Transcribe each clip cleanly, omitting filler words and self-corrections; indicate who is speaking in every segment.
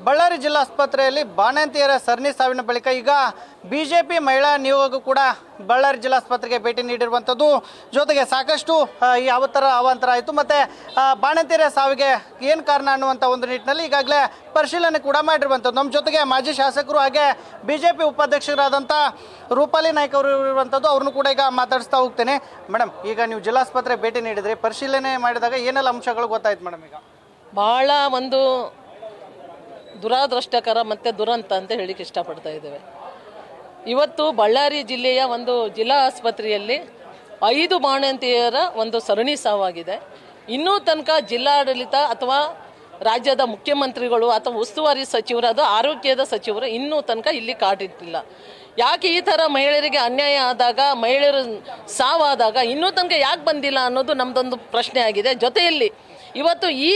Speaker 1: ಬಳ್ಳಾರಿ ಜಿಲ್ಲಾ ಆಸ್ಪತ್ರೆಯಲ್ಲಿ ಬಾಣಂತಿಯರ ಸರಣಿ ಸಾವಿನ ಬಳಿಕ ಈಗ ಬಿಜೆಪಿ ಮಹಿಳಾ ನಿಯೋಗ ಕೂಡ ಬಳ್ಳಾರಿ ಜಿಲ್ಲಾ ಆಸ್ಪತ್ರೆಗೆ ಭೇಟಿ ನೀಡಿರುವಂಥದ್ದು. ಜೊತೆಗೆ ಸಾಕಷ್ಟು ಈ ಅವಾಂತರ ಆಯಿತು. ಮತ್ತು ಬಾಣಂತಿಯರ ಸಾವಿಗೆ ಏನು ಕಾರಣ ಅನ್ನುವಂಥ ಒಂದು ನಿಟ್ಟಿನಲ್ಲಿ ಈಗಾಗಲೇ ಪರಿಶೀಲನೆ ಕೂಡ ಮಾಡಿರುವಂಥದ್ದು. ನಮ್ಮ ಜೊತೆಗೆ ಮಾಜಿ ಶಾಸಕರು ಹಾಗೆ ಬಿಜೆಪಿ ಉಪಾಧ್ಯಕ್ಷರಾದಂಥ ರೂಪಾಲಿ ನಾಯ್ಕ ಅವರು ಇರುವಂಥದ್ದು. ಅವ್ರನ್ನೂ ಕೂಡ ಈಗ ಮಾತಾಡಿಸ್ತಾ ಹೋಗ್ತೇನೆ. ಮೇಡಮ್, ಈಗ ನೀವು ಜಿಲ್ಲಾಸ್ಪತ್ರೆ ಭೇಟಿ ನೀಡಿದ್ರಿ, ಪರಿಶೀಲನೆ ಮಾಡಿದಾಗ ಏನೆಲ್ಲ ಅಂಶಗಳು ಗೊತ್ತಾಯ್ತು ಮೇಡಮ್? ಈಗ
Speaker 2: ಭಾಳ ಒಂದು ದುರಾದೃಷ್ಟಕರ ಮತ್ತು ದುರಂತ ಅಂತ ಹೇಳಿಕ್ಕೆ ಇಷ್ಟಪಡ್ತಾ ಇದ್ದೇವೆ. ಇವತ್ತು ಬಳ್ಳಾರಿ ಜಿಲ್ಲೆಯ ಒಂದು ಜಿಲ್ಲಾ ಆಸ್ಪತ್ರೆಯಲ್ಲಿ 5 ಬಾಣಂತಿಯರ ಒಂದು ಸರಣಿ ಸಾವಾಗಿದೆ. ಇನ್ನೂ ತನಕ ಜಿಲ್ಲಾಡಳಿತ ಅಥವಾ ರಾಜ್ಯದ ಮುಖ್ಯಮಂತ್ರಿಗಳು ಅಥವಾ ಉಸ್ತುವಾರಿ ಸಚಿವರಾದ ಆರೋಗ್ಯದ ಸಚಿವರು ಇನ್ನೂ ತನಕ ಇಲ್ಲಿ ಕಾಟಿಟ್ಟಿಲ್ಲ. ಯಾಕೆ ಈ ಥರ ಮಹಿಳೆಯರಿಗೆ ಅನ್ಯಾಯ ಆದಾಗ, ಮಹಿಳೆಯರು ಸಾವಾದಾಗ ಇನ್ನೂ ತನಕ ಯಾಕೆ ಬಂದಿಲ್ಲ ಅನ್ನೋದು ನಮ್ಮದೊಂದು ಪ್ರಶ್ನೆ ಆಗಿದೆ. ಜೊತೆಯಲ್ಲಿ ಇವತ್ತು ಈ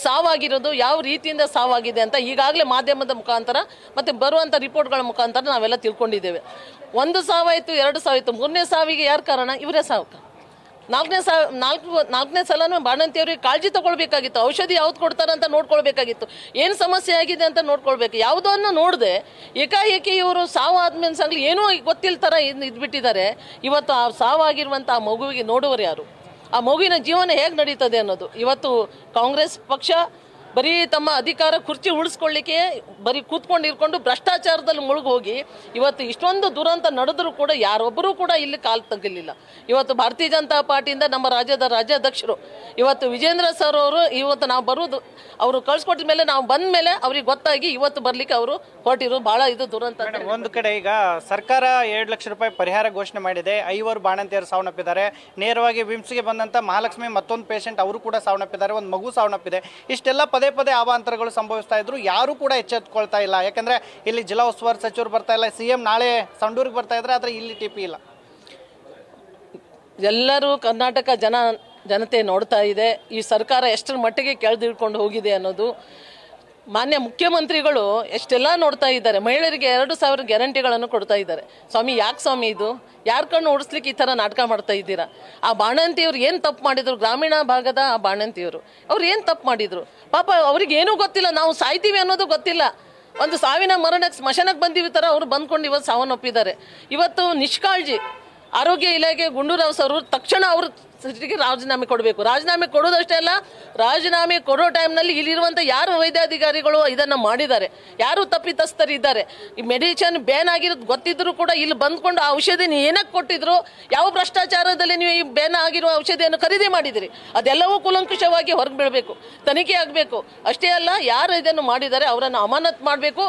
Speaker 2: ಸಾವಾಗಿರೋದು ಯಾವ ರೀತಿಯಿಂದ ಸಾವಾಗಿದೆ ಅಂತ ಈಗಾಗಲೇ ಮಾಧ್ಯಮದ ಮುಖಾಂತರ ಮತ್ತು ಬರುವಂಥ ರಿಪೋರ್ಟ್ಗಳ ಮುಖಾಂತರ ನಾವೆಲ್ಲ ತಿಳ್ಕೊಂಡಿದ್ದೇವೆ. 1 ಸಾವಾಯಿತು, 2 ಸಾವಾಯಿತು, 3ನೇ ಸಾವಿಗೆ ಯಾರು ಕಾರಣ? ಇವರೇ ಸಾವು. 4ನೇ ಸಲನೂ ಬಾಣಂತಿಯವರಿಗೆ ಕಾಳಜಿ ತಗೊಳ್ಬೇಕಾಗಿತ್ತು. ಔಷಧಿ ಯಾವ್ದು ಕೊಡ್ತಾರೆ ಅಂತ ನೋಡ್ಕೊಳ್ಬೇಕಾಗಿತ್ತು. ಏನು ಸಮಸ್ಯೆ ಆಗಿದೆ ಅಂತ ನೋಡ್ಕೊಳ್ಬೇಕು. ಯಾವುದನ್ನು ನೋಡದೆ ಏಕಾಏಕಿ ಇವರು ಸಾವು ಆದ್ಮೇಲೆ ಸಾಗಲಿ ಏನೂ ಗೊತ್ತಿಲ್ಲ ಥರ ಇದ್ಬಿಟ್ಟಿದ್ದಾರೆ. ಇವತ್ತು ಆ ಸಾವಾಗಿರುವಂಥ ಆ ಮಗುವಿಗೆ ನೋಡುವರು ಯಾರು? ಆ ಮಗುವಿನ ಜೀವನ ಹೇಗೆ ನಡೀತದೆ ಅನ್ನೋದು. ಇವತ್ತು ಕಾಂಗ್ರೆಸ್ ಪಕ್ಷ ಬರೀ ತಮ್ಮ ಅಧಿಕಾರ ಕುರ್ಚಿ ಉಳಿಸ್ಕೊಳ್ಳಿಕ್ಕೆ ಬರೀ ಕೂತ್ಕೊಂಡಿರ್ಕೊಂಡು ಭ್ರಷ್ಟಾಚಾರದಲ್ಲಿ ಮುಳುಗೋಗಿ ಇವತ್ತು ಇಷ್ಟೊಂದು ದುರಂತ ನಡೆದರೂ ಕೂಡ ಯಾರೊಬ್ಬರೂ ಕೂಡ ಇಲ್ಲಿ ಕಾಲು ತಗ್ಗಲಿಲ್ಲ. ಇವತ್ತು ಭಾರತೀಯ ಜನತಾ ಪಾರ್ಟಿಯಿಂದ ನಮ್ಮ ರಾಜ್ಯದ ರಾಜ್ಯಾಧ್ಯಕ್ಷರು ಇವತ್ತು ವಿಜೇಂದ್ರ ಸರ್ ಅವರು ಇವತ್ತು ನಾವು ಬರೋದು ಅವರು ಕಳ್ಸಿಕೊಟ್ಟ ಮೇಲೆ ನಾವು ಬಂದ ಮೇಲೆ ಅವ್ರಿಗೆ ಗೊತ್ತಾಗಿ ಇವತ್ತು ಬರಲಿಕ್ಕೆ ಅವರು ಹೊರಟಿರು. ಭಾಳ ಇದು ದುರಂತ.
Speaker 1: ಒಂದು ಕಡೆ ಈಗ ಸರ್ಕಾರ 2 ಲಕ್ಷ ರೂಪಾಯಿ ಪರಿಹಾರ ಘೋಷಣೆ ಮಾಡಿದೆ. 5 ಬಾಣಂತಿಯರು ಸಾವನ್ನಪ್ಪಿದ್ದಾರೆ. ನೇರವಾಗಿ ವಿಮ್ಸ್ಗೆ ಬಂದಂಥ ಮಹಾಲಕ್ಷ್ಮಿ ಮತ್ತೊಂದು ಪೇಷಂಟ್ ಅವರು ಕೂಡ ಸಾವನ್ನಪ್ಪಿದ್ದಾರೆ. ಒಂದು ಮಗು ಸಾವನ್ನಪ್ಪಿದೆ. ಇಷ್ಟೆಲ್ಲ ಪದೇ ಅವಾಂತರಗಳು ಸಂಭವಿಸ್ತಾ ಇದ್ರು. ಯಾರು ಕೂಡ ಎಚ್ಚೆತ್ಕೊಳ್ತಾ ಇಲ್ಲ. ಯಾಕಂದ್ರೆ ಇಲ್ಲಿ ಜಿಲ್ಲಾ ಉಸ್ತುವಾರಿ ಸಚಿವರು ಬರ್ತಾ ಇಲ್ಲ. ಸಿಎಂ ನಾಳೆ ಸಂಡೂರಿಗೆ ಬರ್ತಾ ಇದ್ರೆ, ಆದ್ರೆ ಇಲ್ಲಿ ಟಿಪಿ ಇಲ್ಲ.
Speaker 2: ಎಲ್ಲರೂ ಕರ್ನಾಟಕ ಜನತೆ ನೋಡ್ತಾ ಇದೆ ಈ ಸರ್ಕಾರ ಎಷ್ಟರ ಮಟ್ಟಿಗೆ ಕೆಳದಿಳ್ಕೊಂಡು ಹೋಗಿದೆ ಅನ್ನೋದು. ಮಾನ್ಯ ಮುಖ್ಯಮಂತ್ರಿಗಳು ಎಷ್ಟೆಲ್ಲ ನೋಡ್ತಾ ಇದ್ದಾರೆ. ಮಹಿಳೆಯರಿಗೆ 2,000 ಗ್ಯಾರಂಟಿಗಳನ್ನು ಕೊಡ್ತಾ ಇದ್ದಾರೆ. ಸ್ವಾಮಿ, ಯಾಕೆ ಸ್ವಾಮಿ ಇದು? ಯಾರ ಕಣ್ಣು ಓಡಿಸ್ಲಿಕ್ಕೆ ಈ ಥರ ನಾಟಕ ಮಾಡ್ತಾ ಇದ್ದೀರಾ? ಆ ಬಾಣಂತಿಯವ್ರು ಏನು ತಪ್ಪು ಮಾಡಿದ್ರು? ಗ್ರಾಮೀಣ ಭಾಗದ ಆ ಬಾಣಂತಿಯವರು ಅವ್ರು ಏನು ತಪ್ಪು ಮಾಡಿದ್ರು? ಪಾಪ ಅವ್ರಿಗೆ ಏನೂ ಗೊತ್ತಿಲ್ಲ. ನಾವು ಸಾಯ್ತೀವಿ ಅನ್ನೋದು ಗೊತ್ತಿಲ್ಲ. ಒಂದು ಸಾವಿನ ಮರಣಕ್ಕೆ ಸ್ಮಶಾನಕ್ಕೆ ಬಂದಿವಿ ಥರ ಅವ್ರು ಬಂದ್ಕೊಂಡು ಇವತ್ತು ಸಾವನ್ನಪ್ಪಿದ್ದಾರೆ. ಇವತ್ತು ನಿಷ್ಕಾಳಜಿ ಆರೋಗ್ಯ ಇಲಾಖೆ ಗುಂಡೂರಾವ್ ಸರ್ ತಕ್ಷಣ ಅವರು ರಾಜೀನಾಮೆ ಕೊಡಬೇಕು. ರಾಜೀನಾಮೆ ಕೊಡೋದಷ್ಟೇ ಅಲ್ಲ, ರಾಜೀನಾಮೆ ಕೊಡೋ ಟೈಮ್ನಲ್ಲಿ ಇಲ್ಲಿರುವಂಥ ಯಾರು ವೈದ್ಯಾಧಿಕಾರಿಗಳು ಇದನ್ನು ಮಾಡಿದ್ದಾರೆ, ಯಾರು ತಪ್ಪಿತಸ್ಥರಿದ್ದಾರೆ, ಈ ಮೆಡಿಸಿನ್ ಬ್ಯಾನ್ ಆಗಿರೋದು ಗೊತ್ತಿದ್ರು ಕೂಡ ಇಲ್ಲಿ ಬಂದ್ಕೊಂಡು ಆ ಔಷಧಿ ಏನಕ್ಕೆ ಕೊಟ್ಟಿದ್ರು, ಯಾವ ಭ್ರಷ್ಟಾಚಾರದಲ್ಲಿ ನೀವು ಈ ಬ್ಯಾನ್ ಆಗಿರೋ ಔಷಧಿಯನ್ನು ಖರೀದಿ ಮಾಡಿದಿರಿ, ಅದೆಲ್ಲವೂ ಕೂಲಂಕುಷವಾಗಿ ಹೊರಗೆ ಬೀಳಬೇಕು, ತನಿಖೆ ಆಗಬೇಕು. ಅಷ್ಟೇ ಅಲ್ಲ, ಯಾರು ಇದನ್ನು ಮಾಡಿದ್ದಾರೆ ಅವರನ್ನು ಅಮಾನತ್ ಮಾಡಬೇಕು.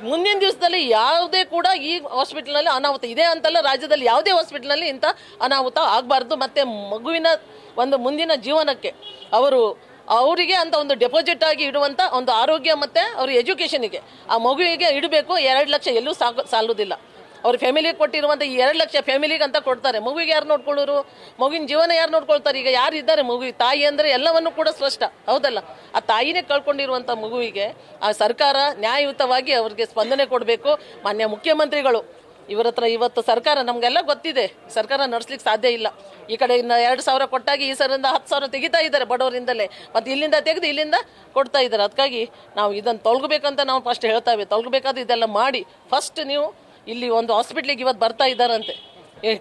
Speaker 2: ಮುಂದಿನ ದಿವಸದಲ್ಲಿ ಯಾವುದೇ ಕೂಡ ಈ ಹಾಸ್ಪಿಟಲ್ನಲ್ಲಿ ಅನಾಹುತ ಇದೆ ಅಂತಲ್ಲ, ರಾಜ್ಯದಲ್ಲಿ ಯಾವುದೇ ಹಾಸ್ಪಿಟಲ್ನಲ್ಲಿ ಇಂಥ ಅನಾಹುತ ಆಗಬಾರ್ದು. ಮತ್ತು ಮಗುವಿನ ಒಂದು ಮುಂದಿನ ಜೀವನಕ್ಕೆ ಅವರಿಗೆ ಅಂತ ಒಂದು ಡೆಪಾಸಿಟ್ ಆಗಿ ಇಡುವಂಥ ಒಂದು ಆರೋಗ್ಯ ಮತ್ತು ಅವ್ರ ಎಜುಕೇಷನಿಗೆ ಆ ಮಗುವಿಗೆ ಇಡಬೇಕು. 2 ಲಕ್ಷ ಎಲ್ಲೂ ಸಾಲುವುದಿಲ್ಲ. ಅವ್ರ ಫ್ಯಾಮಿಲಿಗೆ ಕೊಟ್ಟಿರುವಂಥ ಈ 2 ಲಕ್ಷ ಫ್ಯಾಮಿಲಿಗೆ ಅಂತ ಕೊಡ್ತಾರೆ. ಮಗುವಿಗೆ ಯಾರು ನೋಡ್ಕೊಳ್ಳೋರು? ಮಗುವಿನ ಜೀವನ ಯಾರು ನೋಡ್ಕೊಳ್ತಾರೆ? ಈಗ ಯಾರು ಇದ್ದಾರೆ ಮಗುವಿಗೆ? ತಾಯಿ ಅಂದರೆ ಎಲ್ಲವನ್ನೂ ಕೂಡ ಸ್ಪಷ್ಟ, ಹೌದಲ್ಲ? ಆ ತಾಯಿನೇ ಕಳ್ಕೊಂಡಿರುವಂಥ ಮಗುವಿಗೆ ಆ ಸರ್ಕಾರ ನ್ಯಾಯಯುತವಾಗಿ ಅವ್ರಿಗೆ ಸ್ಪಂದನೆ ಕೊಡಬೇಕು. ಮಾನ್ಯ ಮುಖ್ಯಮಂತ್ರಿಗಳು ಇವರ ಹತ್ರ ಇವತ್ತು ಸರ್ಕಾರ ನಮಗೆಲ್ಲ ಗೊತ್ತಿದೆ, ಸರ್ಕಾರ ನಡೆಸ್ಲಿಕ್ಕೆ ಸಾಧ್ಯ ಇಲ್ಲ. ಈ ಕಡೆ ಇನ್ನು 2,000 ಕೊಟ್ಟಾಗಿ ಈ ಸರಿಂದ 10,000 ತೆಗಿತಾ ಇದ್ದಾರೆ ಬಡವರಿಂದಲೇ. ಮತ್ತು ಇಲ್ಲಿಂದ ತೆಗೆದು ಇಲ್ಲಿಂದ ಕೊಡ್ತಾ ಇದ್ದಾರೆ. ಅದಕ್ಕಾಗಿ ನಾವು ಇದನ್ನು ತೊಲಗಬೇಕಂತ ನಾವು ಫಸ್ಟ್ ಹೇಳ್ತಾವೆ. ತೊಲಗಬೇಕಾದ್ರೆ ಇದೆಲ್ಲ ಮಾಡಿ ಫಸ್ಟ್ ನೀವು ಇಲ್ಲಿ ಒಂದು ಹಾಸ್ಪಿಟ್ಲಿಗೆ ಇವತ್ತು ಬರ್ತಾ ಇದ್ದಾರಂತೆ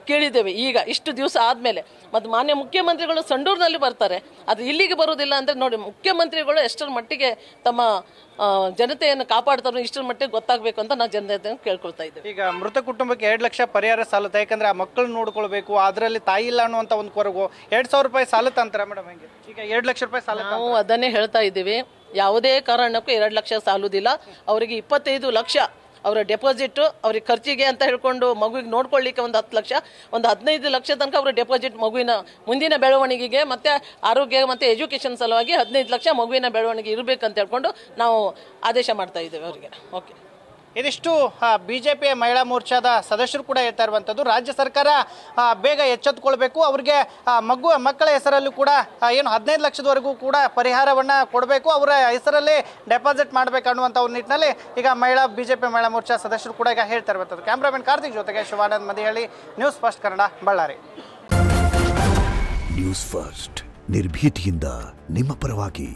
Speaker 2: ಕೇಳಿದ್ದೇವೆ. ಈಗ ಇಷ್ಟು ದಿವಸ ಆದಮೇಲೆ ಮತ್ತು ಮಾನ್ಯ ಮುಖ್ಯಮಂತ್ರಿಗಳು ಸಂಡೂರಿನಲ್ಲಿ ಬರ್ತಾರೆ, ಅದು ಇಲ್ಲಿಗೆ ಬರೋದಿಲ್ಲ ಅಂದರೆ ನೋಡಿ ಮುಖ್ಯಮಂತ್ರಿಗಳು ಎಷ್ಟರ ಮಟ್ಟಿಗೆ ತಮ್ಮ ಜನತೆಯನ್ನು ಕಾಪಾಡ್ತಾರೋ ಇಷ್ಟರ ಮಟ್ಟಿಗೆ ಗೊತ್ತಾಗಬೇಕು ಅಂತ ನಾವು ಜನತೆಯನ್ನು ಕೇಳ್ಕೊಳ್ತಾ ಇದ್ದೇವೆ.
Speaker 1: ಈಗ ಮೃತ ಕುಟುಂಬಕ್ಕೆ 2 ಲಕ್ಷ ಪರಿಹಾರ ಸಾಲುತ್ತೆ. ಯಾಕಂದ್ರೆ ಆ ಮಕ್ಕಳು ನೋಡ್ಕೊಳ್ಬೇಕು, ಅದರಲ್ಲಿ ತಾಯಿ ಇಲ್ಲ ಅನ್ನುವಂಥ ಒಂದು ಕೊರಗು. 2,000 ರೂಪಾಯಿ ಸಾಲುತ್ತೆ ಅಂತಾರೆ ಮೇಡಮ್. ಹೆಂಗೆ ಈಗ 2 ಲಕ್ಷ ರೂಪಾಯಿ ಸಾಲ?
Speaker 2: ನಾವು ಅದನ್ನೇ ಹೇಳ್ತಾ ಇದ್ದೀವಿ. ಯಾವುದೇ ಕಾರಣಕ್ಕೂ 2 ಲಕ್ಷ ಸಾಲುವುದಿಲ್ಲ. ಅವರಿಗೆ 25 ಲಕ್ಷ ಅವರ ಡೆಪಾಸಿಟ್, ಅವ್ರಿಗೆ ಖರ್ಚಿಗೆ ಅಂತ ಹೇಳ್ಕೊಂಡು ಮಗುವಿಗೆ ನೋಡ್ಕೊಳ್ಳಿಕ್ಕೆ ಒಂದು 10 ಲಕ್ಷ, ಒಂದು 15 ಲಕ್ಷ ತನಕ ಅವರ ಡೆಪಾಸಿಟ್ ಮಗುವಿನ ಮುಂದಿನ ಬೆಳವಣಿಗೆಗೆ ಮತ್ತು ಆರೋಗ್ಯ ಮತ್ತು ಎಜುಕೇಷನ್ ಸಲುವಾಗಿ 15 ಲಕ್ಷ ಮಗುವಿನ ಬೆಳವಣಿಗೆ ಇರಬೇಕಂತ ಹೇಳ್ಕೊಂಡು ನಾವು ಆದೇಶ ಮಾಡ್ತಾ ಇದ್ದೇವೆ ಅವರಿಗೆ. ಓಕೆ,
Speaker 1: ಇದಿಷ್ಟು ಬಿಜೆಪಿಯ ಮಹಿಳಾ ಮೋರ್ಚಾದ ಸದಸ್ಯರು ಕೂಡ ಹೇಳ್ತಾ ಇರುವಂಥದ್ದು. ರಾಜ್ಯ ಸರ್ಕಾರ ಬೇಗ ಎಚ್ಚೆತ್ತುಕೊಳ್ಬೇಕು. ಅವ್ರಿಗೆ ಮಕ್ಕಳ ಹೆಸರಲ್ಲೂ ಕೂಡ ಏನು 15 ಲಕ್ಷದವರೆಗೂ ಕೂಡ ಪರಿಹಾರವನ್ನು ಕೊಡಬೇಕು, ಅವರ ಹೆಸರಲ್ಲಿ ಡೆಪಾಸಿಟ್ ಮಾಡಬೇಕು ಅನ್ನುವಂಥ ಒಂದು ನಿಟ್ಟಿನಲ್ಲಿ ಈಗ ಬಿಜೆಪಿ ಮಹಿಳಾ ಮೋರ್ಚಾ ಸದಸ್ಯರು ಕೂಡ ಈಗ ಹೇಳ್ತಾ ಇರುವಂಥದ್ದು. ಕ್ಯಾಮ್ರಾಮನ್ ಕಾರ್ತಿಕ್ ಜೊತೆಗೆ Shivanand Madihalli, news first Kannada, Ballari.
Speaker 3: News first, ನಿರ್ಭೀತಿಯಿಂದ ನಿಮ್ಮ ಪರವಾಗಿ.